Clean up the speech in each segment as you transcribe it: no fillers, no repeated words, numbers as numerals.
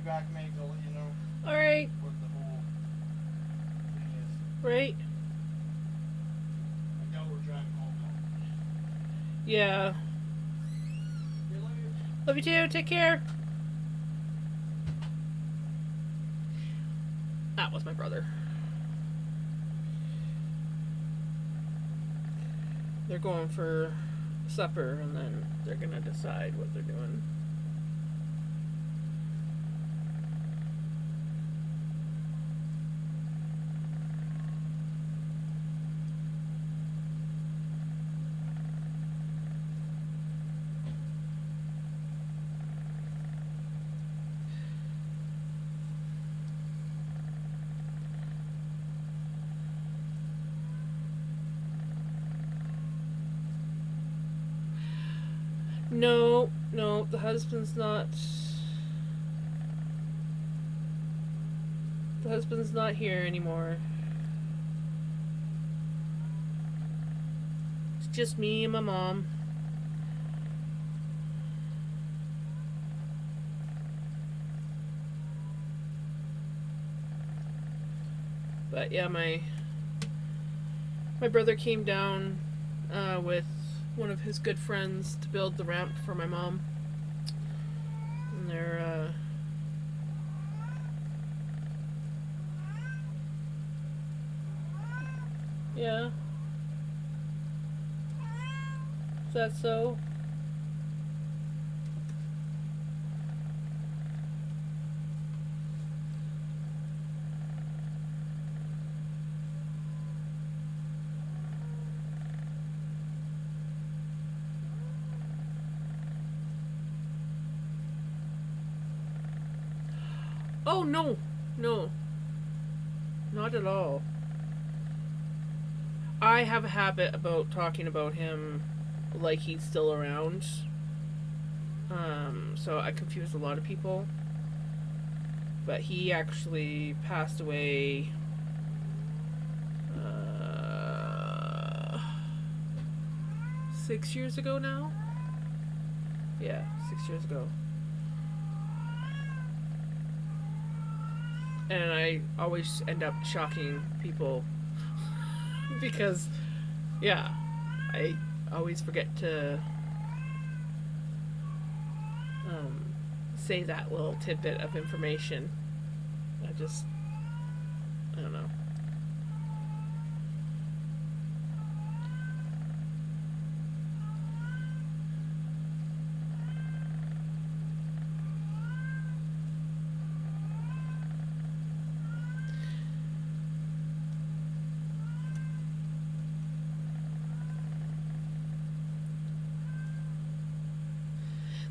back, mate. I'll let you know Alright. what the whole thing is. Right? I doubt we're driving home now. Yeah. See you later. Love you too. Take care. That was my brother. They're going for supper and then they're gonna decide what they're doing. No, no, the husband's not. The husband's not here anymore. It's just me and my mom. But yeah, my brother came down with one of his good friends to build the ramp for my mom. And they're yeah. Is that so? Oh no, no, not at all. I have a habit about talking about him like he's still around. So I confuse a lot of people. But he actually passed away 6 years ago now. Yeah, 6 years ago. And I always end up shocking people because, yeah, I always forget to say that little tidbit of information. I don't know.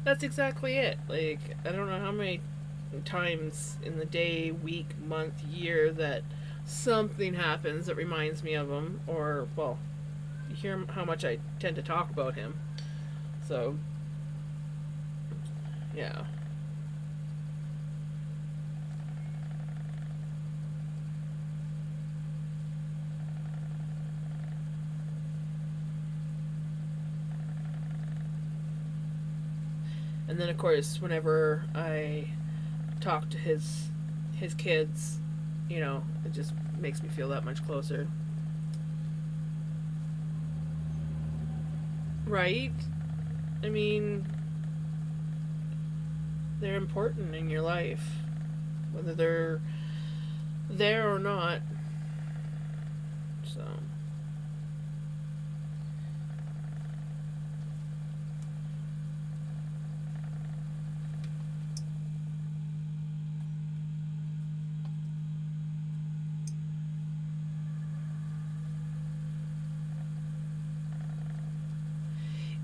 That's exactly it. Like, I don't know how many times in the day, week, month, year that something happens that reminds me of him, or, well, you hear how much I tend to talk about him. So, yeah. And then, of course, whenever I talk to his kids, it just makes me feel that much closer. Right? I mean, they're important in your life, whether they're there or not. So,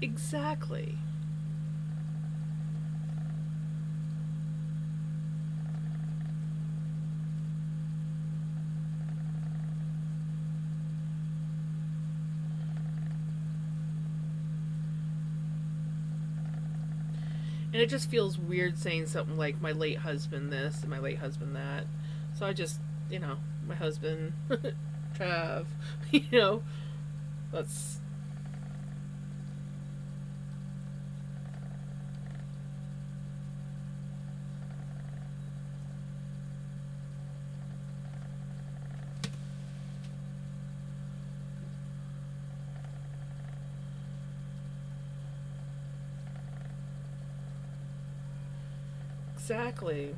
exactly. And it just feels weird saying something like my late husband this and my late husband that. So I just, my husband, Trav, you know, that's. Exactly.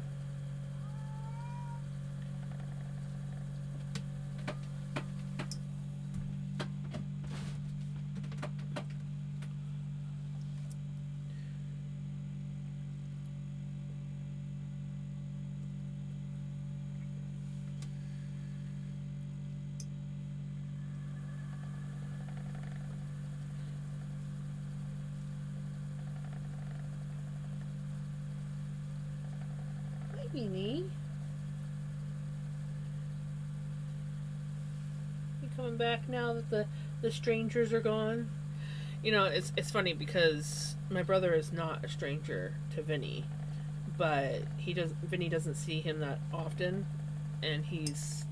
Hi, Beanie. You coming back now that the strangers are gone? You know, it's funny because my brother is not a stranger to Vinny, but Vinny doesn't see him that often, and he's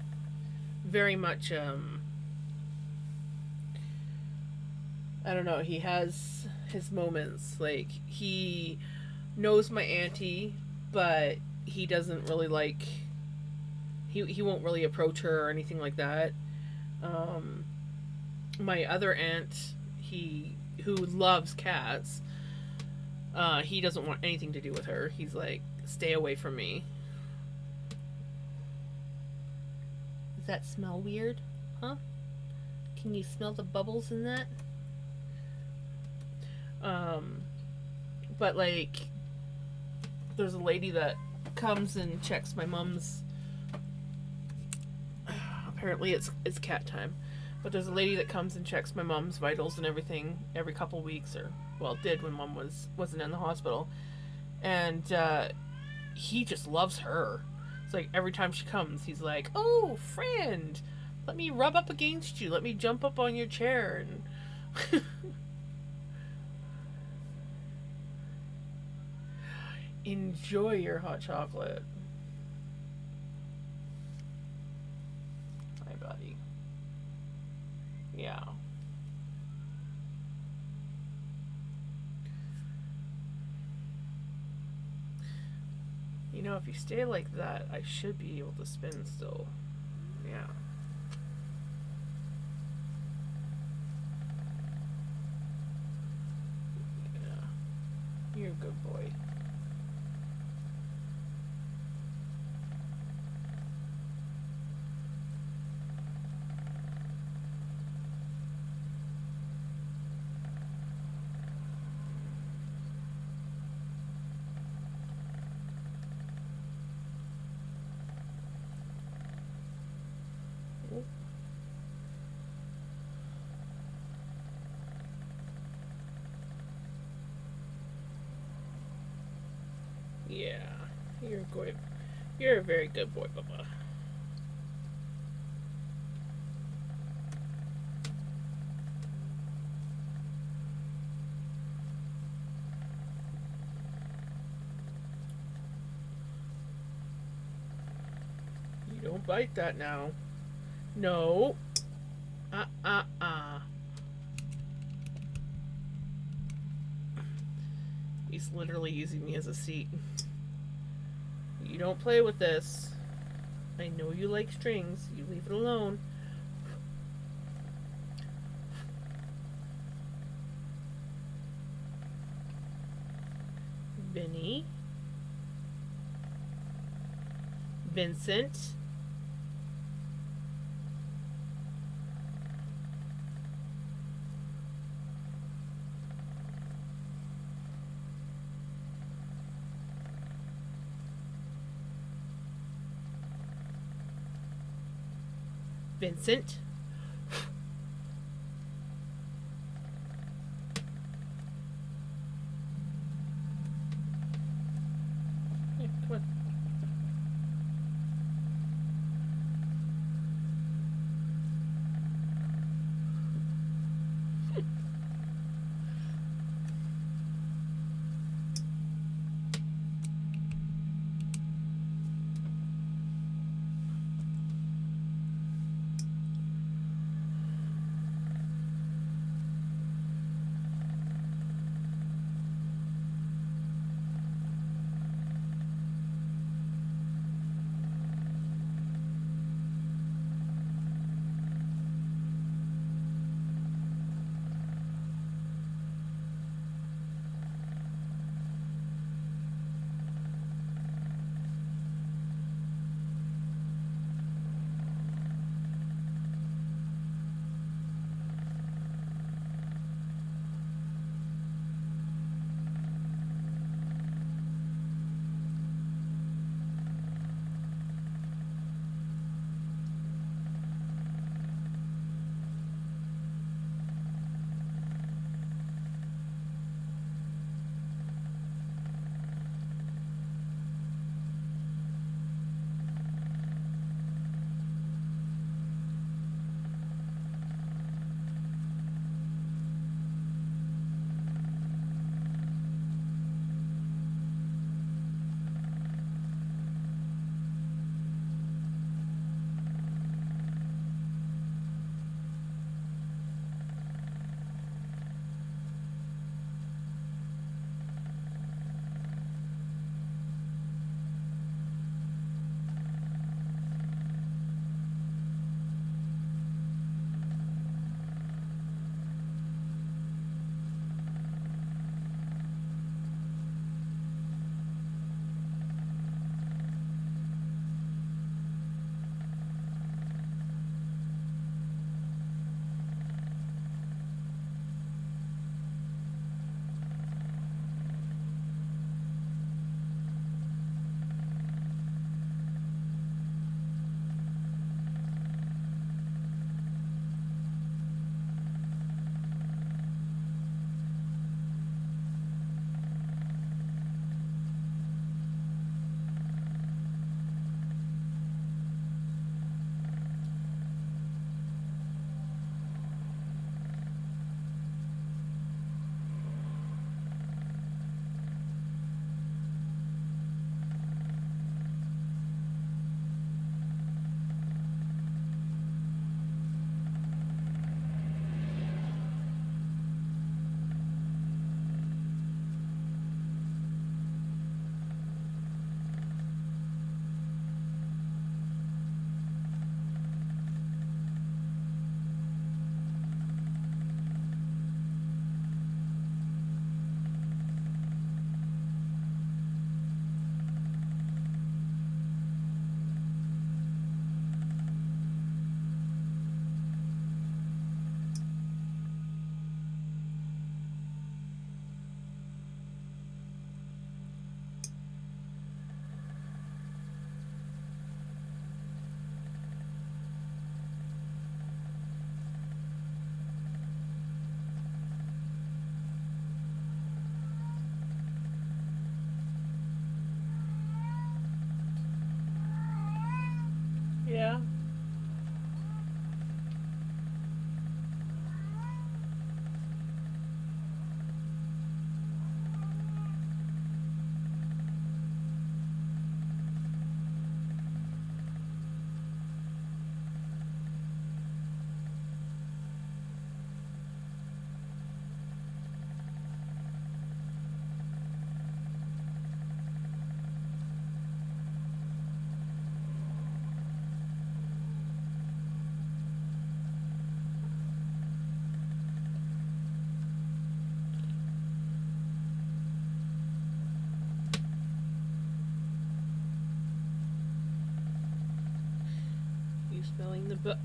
very much I don't know, he has his moments. Like, he knows my auntie, but he doesn't really like he won't really approach her or anything like that. Um, my other aunt, he who loves cats, he doesn't want anything to do with her. He's like, stay away from me. Does that smell weird? Huh? Can you smell the bubbles in that? Um, but like, there's a lady that comes and checks my mom's. Apparently, it's cat time, but there's a lady that comes and checks my mom's vitals and everything every couple weeks, or well, did when mom wasn't in the hospital, and he just loves her. It's like every time she comes, he's like, "Oh, friend, let me rub up against you. Let me jump up on your chair." And enjoy your hot chocolate. Hi, buddy. Yeah. You know, if you stay like that, I should be able to spin still. Yeah. Yeah. You're a good boy. Yeah. You're good. You're a very good boy, Bubba. You don't bite that now. No. Uh. He's literally using me as a seat. You don't play with this. I know you like strings. You leave it alone. Vinny. Vincent. Vincent. Yeah, come on.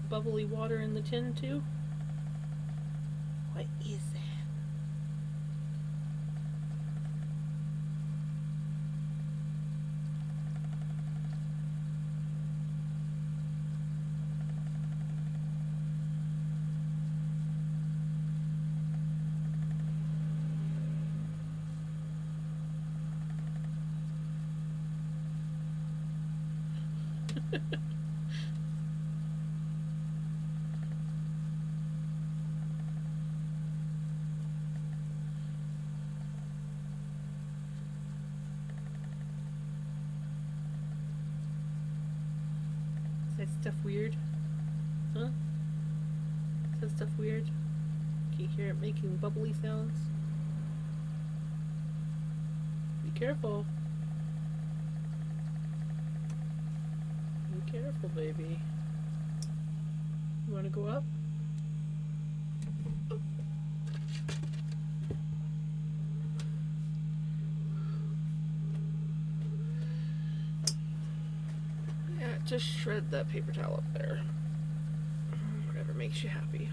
bubbly water in the tin too? What is that? Is that stuff weird? Huh? Is that stuff weird? Can you hear it making bubbly sounds? Be careful. Be careful, baby. You want to go up? Yeah, just shred that paper towel up there. Whatever makes you happy.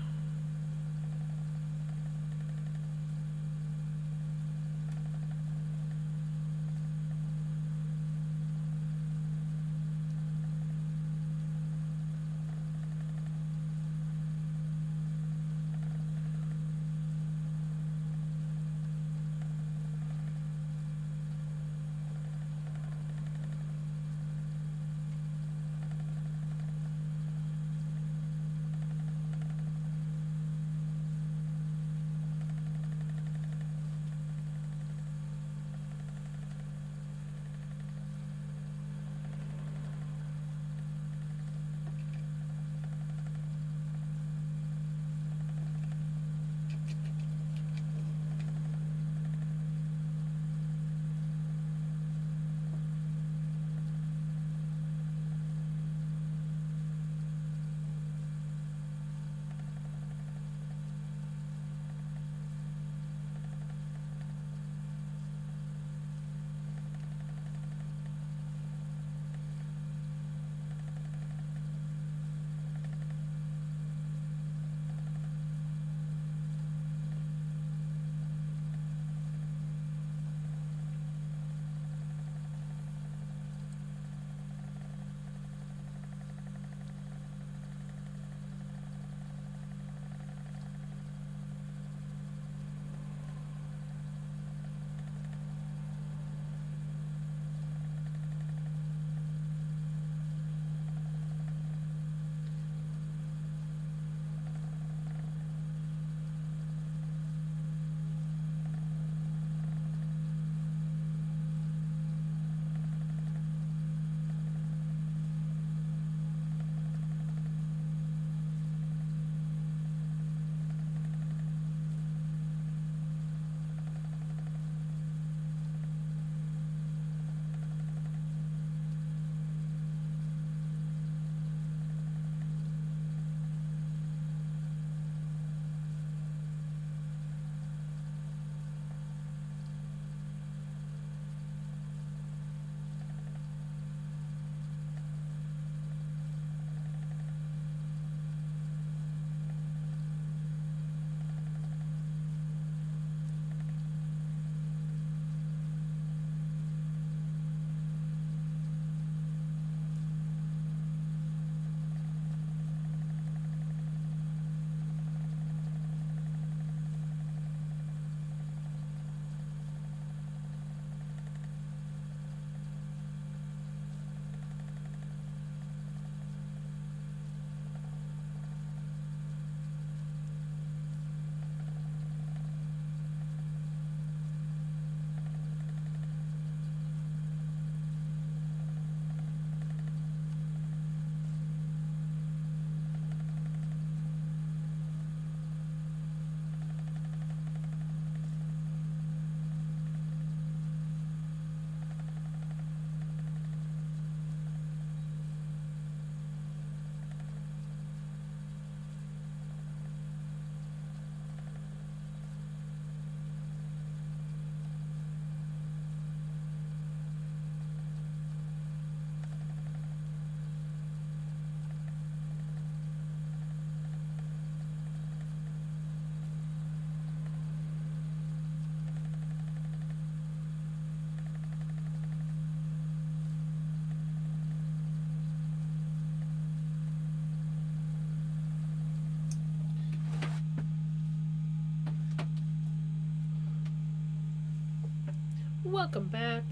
Welcome back.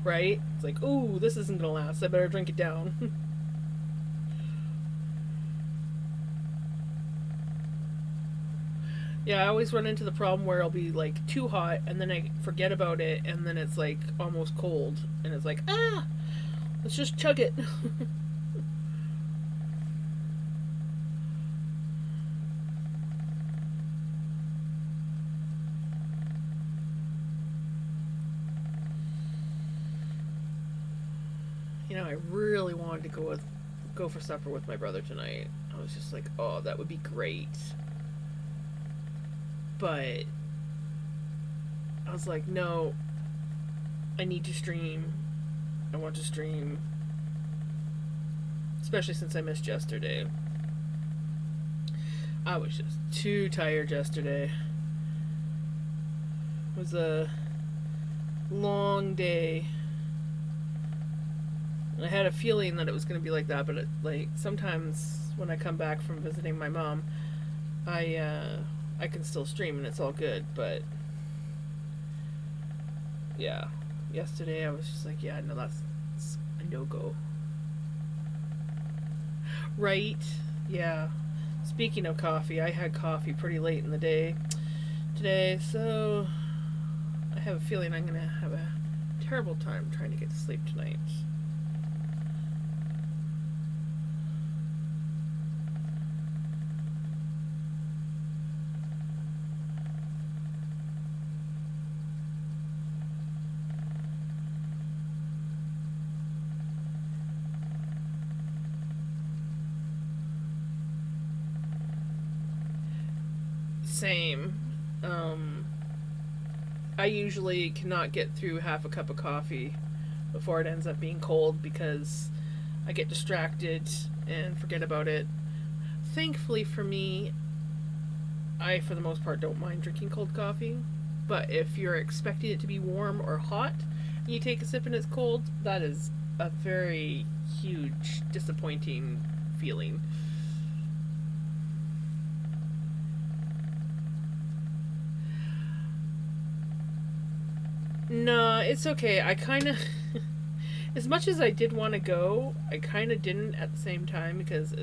Right? It's like, ooh, this isn't gonna last. I better drink it down. Yeah, I always run into the problem where it'll be like too hot and then I forget about it and then it's like almost cold and it's like, let's just chug it. I really wanted to go for supper with my brother tonight. I was just like, oh, that would be great. But I was like, no, I need to stream. I want to stream. Especially since I missed yesterday. I was just too tired yesterday. It was a long day. And I had a feeling that it was going to be like that, but like sometimes when I come back from visiting my mom, I can still stream and it's all good, but yeah, yesterday I was just like, yeah, no, that's a no-go. Right? Yeah. Speaking of coffee, I had coffee pretty late in the day today, so I have a feeling I'm going to have a terrible time trying to get to sleep tonight. Same. I usually cannot get through half a cup of coffee before it ends up being cold because I get distracted and forget about it. Thankfully for me, I for the most part don't mind drinking cold coffee, but if you're expecting it to be warm or hot and you take a sip and it's cold, that is a very huge disappointing feeling. No, it's okay. I kind of, as much as I did want to go, I kind of didn't at the same time because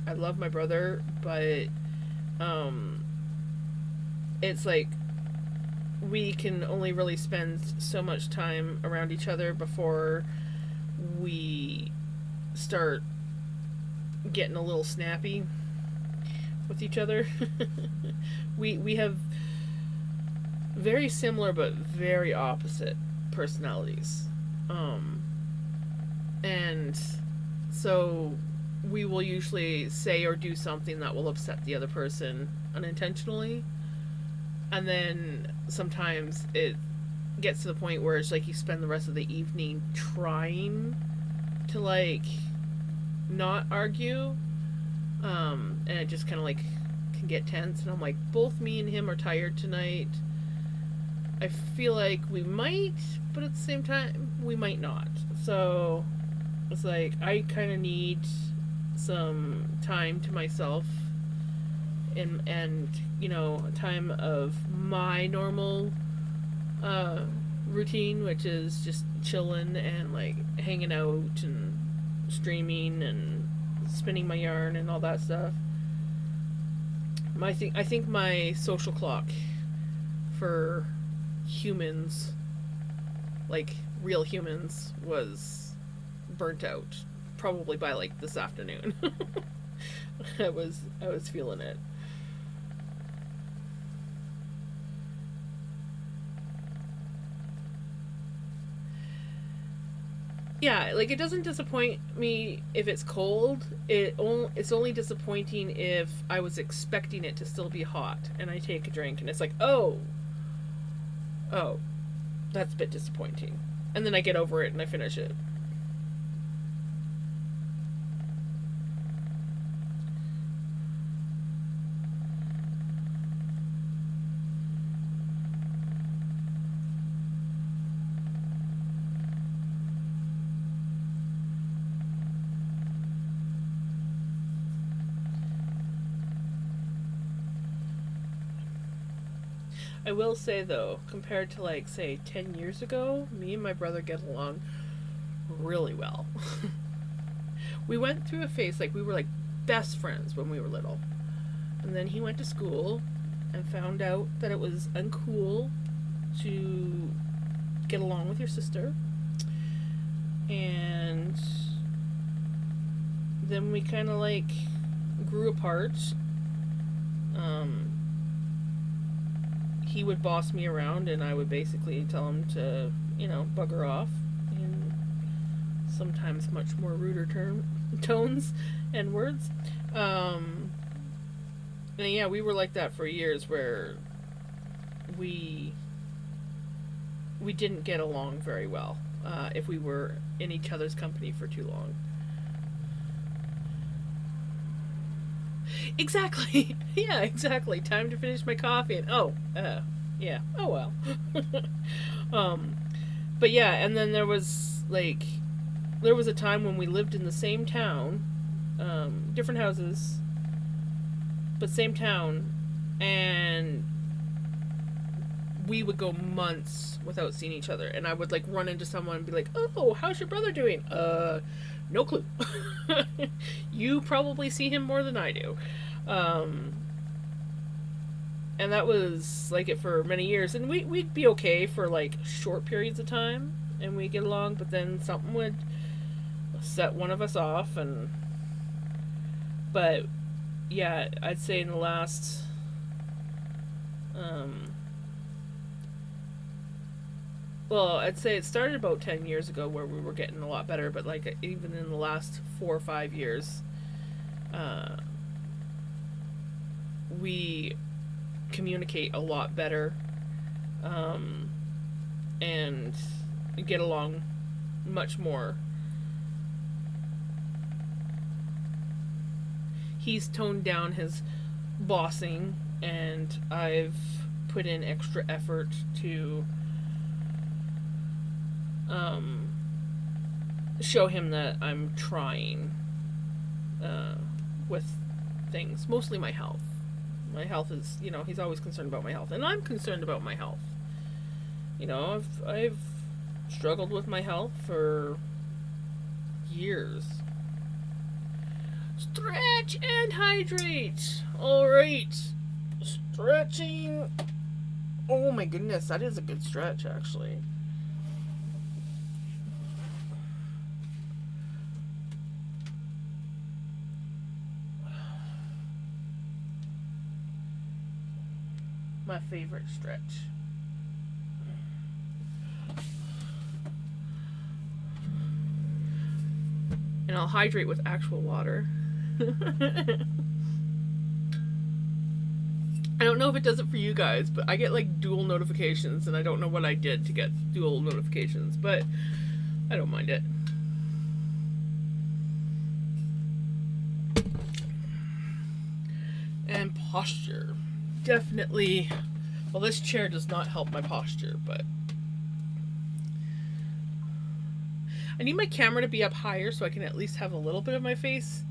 I love my brother, but um, it's like we can only really spend so much time around each other before we start getting a little snappy with each other. We have very similar but very opposite personalities. And so we will usually say or do something that will upset the other person unintentionally. And then sometimes it gets to the point where it's like you spend the rest of the evening trying to like not argue. And it just kind of like can get tense. And I'm like, both me and him are tired tonight. I feel like we might, but at the same time, we might not. So it's like I kind of need some time to myself and a time of my normal routine, which is just chilling and like hanging out and streaming and spinning my yarn and all that stuff. I think my social clock for humans, like real humans, was burnt out probably by like this afternoon. I was feeling it. Yeah, like it doesn't disappoint me if it's cold. It's only disappointing if I was expecting it to still be hot and I take a drink and it's like, oh, that's a bit disappointing. And then I get over it and I finish it. I will say though, compared to like say 10 years ago, me and my brother get along really well. We went through a phase like we were like best friends when we were little. And then he went to school and found out that it was uncool to get along with your sister. And then we kind of like grew apart. He would boss me around, and I would basically tell him to, bugger off in sometimes much more ruder tones and words. And yeah, we were like that for years, where we didn't get along very well if we were in each other's company for too long. Exactly. Yeah, exactly. Time to finish my coffee, and yeah. Oh well. um, but yeah, and then there was a time when we lived in the same town, different houses, but same town, and we would go months without seeing each other, and I would like run into someone and be like, "Oh, how's your brother doing?" No clue. You probably see him more than I do. And that was like it for many years, and we'd be okay for like short periods of time, and we'd get along, but then something would set one of us off. But yeah, I'd say in the last well, I'd say it started about 10 years ago where we were getting a lot better, but like even in the last 4 or 5 years, we communicate a lot better, and get along much more. He's toned down his bossing, and I've put in extra effort to show him that I'm trying with things, mostly my health. My health is, he's always concerned about my health, and I'm concerned about my health. I've struggled with my health for years. Stretch and hydrate. All right, stretching. Oh my goodness, that is a good stretch, actually. My favorite stretch. And I'll hydrate with actual water. I don't know if it does it for you guys, but I get like dual notifications, and I don't know what I did to get dual notifications, but I don't mind it. And posture. Definitely. Well, this chair does not help my posture, but I need my camera to be up higher so I can at least have a little bit of my face